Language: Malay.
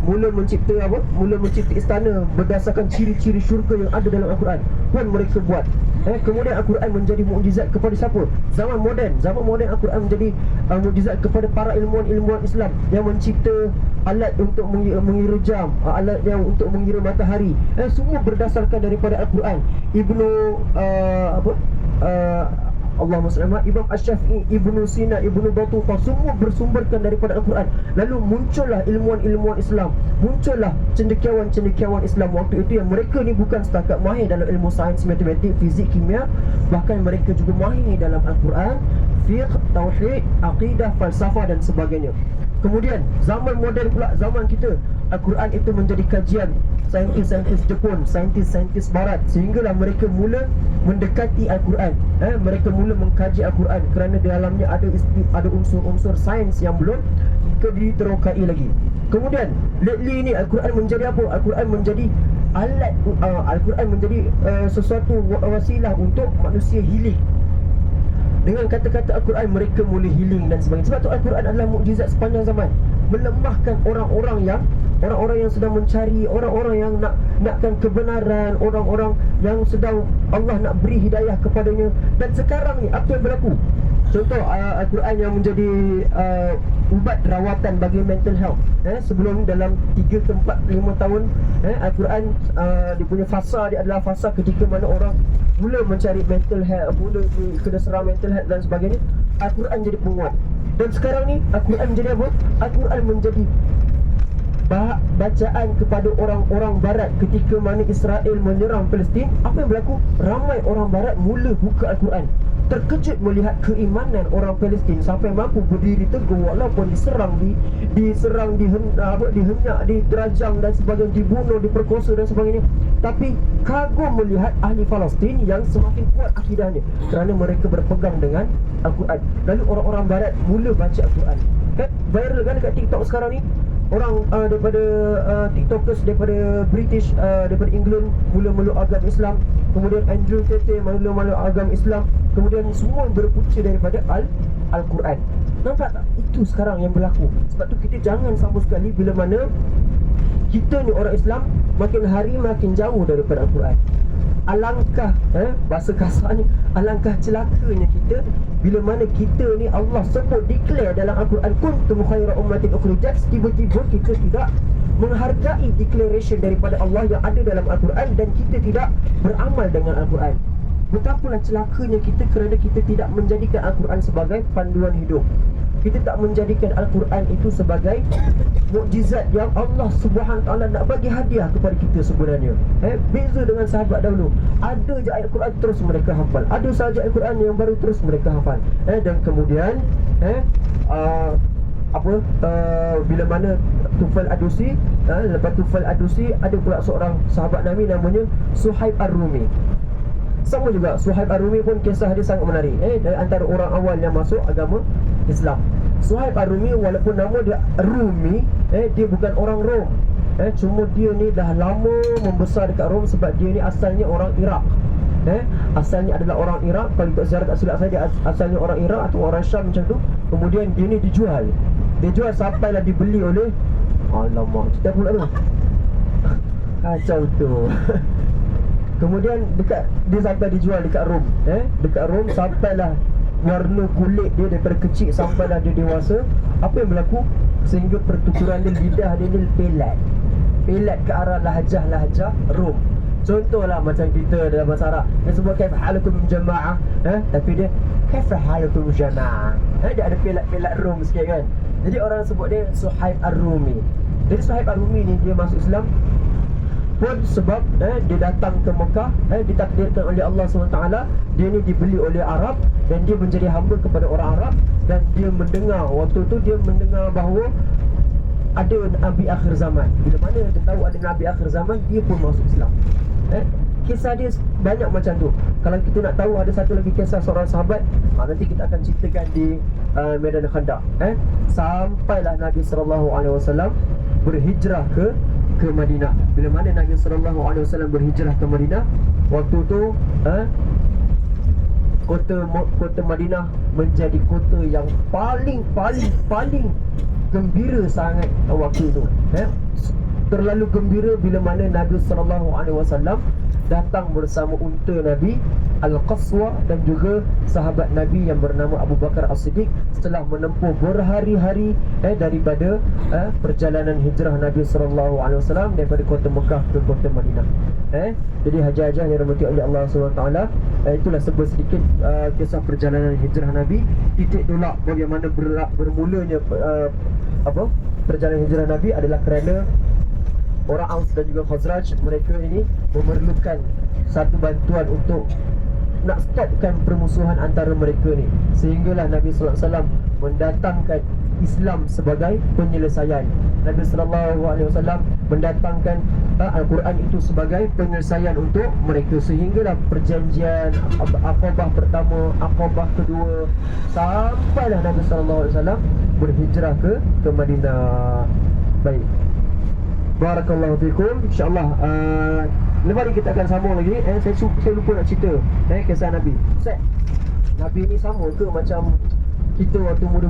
mula mencipta istana berdasarkan ciri-ciri syurga yang ada dalam Al-Quran pun mereka buat. Kemudian Al-Quran menjadi mukjizat kepada siapa? Zaman moden Al-Quran menjadi mukjizat kepada para ilmuwan Islam yang mencipta alat untuk mengira jam, alat yang untuk mengira matahari. Semua berdasarkan daripada Al-Quran. Allahumma salli ala Imam Asy-Syafi'i, Ibnu Sina, Ibnu Battutah, semua bersumberkan daripada Al-Quran. Lalu muncullah ilmuwan Islam, muncullah cendekiawan Islam waktu itu yang mereka ni bukan setakat mahir dalam ilmu sains, matematik, fizik, kimia, bahkan mereka juga mahir dalam Al-Quran, fiqh, tauhid, akidah, falsafah dan sebagainya. Kemudian zaman moden pula, zaman kita, Al-Quran itu menjadi kajian saintis Jepun, saintis barat, sehinggalah mereka mula mendekati Al-Quran. Mereka mula mengkaji Al-Quran kerana di dalamnya ada unsur-unsur sains yang belum diterokai lagi. Kemudian lately ni Al-Quran menjadi apa? Al-Quran menjadi alat, Al-Quran menjadi sesuatu wasilah untuk manusia healing. Dengan kata-kata Al-Quran mereka mula healing dan sebagainya. Sebab tu Al-Quran adalah mukjizat sepanjang zaman, melemahkan orang-orang yang sedang mencari, orang-orang yang nakkan kebenaran, orang-orang yang sedang Allah nak beri hidayah kepadanya. Dan sekarang ni apa yang berlaku? Contoh Al-Quran yang menjadi ubat rawatan bagi mental health. Sebelum dalam 3 ke 4, 5 tahun Al-Quran dia punya fasa dia adalah fasa ketika mana orang mula mencari mental health, mula kena serang mental health dan sebagainya. Al-Quran jadi penguat. Dan sekarang ni Al-Quran menjadi apa? Al-Quran menjadi bacaan kepada orang-orang barat ketika mana Israel menyerang Palestin. Apa yang berlaku? Ramai orang barat mula buka Al-Quran, terkejut melihat keimanan orang Palestin sampai mampu berdiri teguh walaupun diserang, dihenyak, diterajang dan sebagainya, dibunuh, diperkosa dan sebagainya. Tapi kagum melihat ahli Palestin yang semakin kuat akidahnya kerana mereka berpegang dengan Al-Quran. Lalu orang-orang barat mula baca Al-Quran. Kan viral kan dekat TikTok sekarang ni. Orang daripada TikTokers daripada British, daripada England mula meluk agama Islam. Kemudian Andrew Tate mula meluk agama Islam. Kemudian semua berpunca daripada Al-Quran. Nampak tak? Itu sekarang yang berlaku. Sebab tu kita jangan sama sekali bila mana kita ni orang Islam makin hari makin jauh daripada Al-Quran. Alangkah bahasa kasarnya, alangkah celakanya kita bila mana kita ni Allah sebut declare dalam Al-Quran kuntum khaira ummatin ukhrijat, tiba-tiba kita tidak menghargai declaration daripada Allah yang ada dalam Al-Quran dan kita tidak beramal dengan Al-Quran. Betapalah celakanya kita kerana kita tidak menjadikan Al-Quran sebagai panduan hidup. Kita tak menjadikan Al-Quran itu sebagai mukjizat yang Allah Subhanahu Taala nak bagi hadiah kepada kita sebenarnya. Beza dengan sahabat dahulu. Ada je ayat Quran terus mereka hafal. Ada saja ayat Quran yang baru terus mereka hafal. Dan kemudian bila mana Tufail Adusi, lepas Tufail Adusi ada pula seorang sahabat Nabi namanya Suhaib Ar-Rumi. Sama juga Suhaib Ar-Rumi pun kisah dia sangat menarik. Dari antara orang awal yang masuk agama Islam. Suhaib Ar-Rumi walaupun nama dia Rumi, dia bukan orang Rom. Cuma dia ni dah lama membesar dekat Rom sebab dia ni asalnya orang Iraq. Asalnya adalah orang Iraq. Kalau ikut sejarah tak silap saya, dia asalnya orang Iraq atau orang Syam macam tu. Kemudian dia ni dijual. Dia jual sampailah dibeli oleh, alamak, cerita pula tu. Kacau tu. Kemudian dia sampai dijual dekat Rom. Dekat Rom sampailah warna kulit dia daripada kecil sampailah dia dewasa. Apa yang berlaku? Sehingga pertuturan dia, lidah dia ni pelat ke arah lahjah Rom. Contohlah macam kita dalam bahasa Arab, dia sebut kaifa halukum jama'ah, tapi dia kaifa halukum jama'ah. Dia ada pelat-pelat Rom sikit kan. Jadi orang sebut dia Suhaib Ar-Rumi. Jadi Suhaib Ar-Rumi ni dia masuk Islam pun sebab dia datang ke Mekah, ditakdirkan oleh Allah SWT. Dia ni dibeli oleh Arab dan dia menjadi hamba kepada orang Arab. Dan dia mendengar, waktu tu dia mendengar bahawa ada Nabi akhir zaman. Bila mana dia tahu ada Nabi akhir zaman, dia pun masuk Islam. Kisah dia banyak macam tu. Kalau kita nak tahu ada satu lagi kisah seorang sahabat, nanti kita akan ceritakan di Medan Khandaq. Sampailah Nabi SAW berhijrah ke Madinah. Bila mana Nabi SAW berhijrah ke Madinah, waktu tu kota Madinah menjadi kota yang paling gembira sangat waktu itu. Terlalu gembira bila mana Nabi SAW datang bersama unta Nabi Al-Qaswa dan juga sahabat Nabi yang bernama Abu Bakar As-Siddiq setelah menempuh berhari-hari daripada perjalanan hijrah Nabi SAW daripada kota Mekah ke kota Madinah. Jadi haji-haji yang dirahmati oleh Allah SWT, itulah sebuah sedikit kisah perjalanan hijrah Nabi. Titik tolak bagaimana bermulanya perjalanan hijrah Nabi adalah kerana orang Aus dan juga Khazraj, mereka ini memerlukan satu bantuan untuk nak stopkan permusuhan antara mereka ni. Sehinggalah Nabi sallallahu alaihi wasallam mendatangkan Islam sebagai penyelesaian. Nabi sallallahu alaihi wasallam mendatangkan Al-Quran itu sebagai penyelesaian untuk mereka. Sehinggalah perjanjian Aqabah pertama, Aqabah kedua, sampailah Nabi sallallahu alaihi wasallam berhijrah ke Madinah. Baik, barakallahu fikum. InsyaAllah lepas ni kita akan sambung lagi. Saya lupa nak cerita kisah Nabi. Ustaz, Nabi ni sama ke macam kita waktu muda?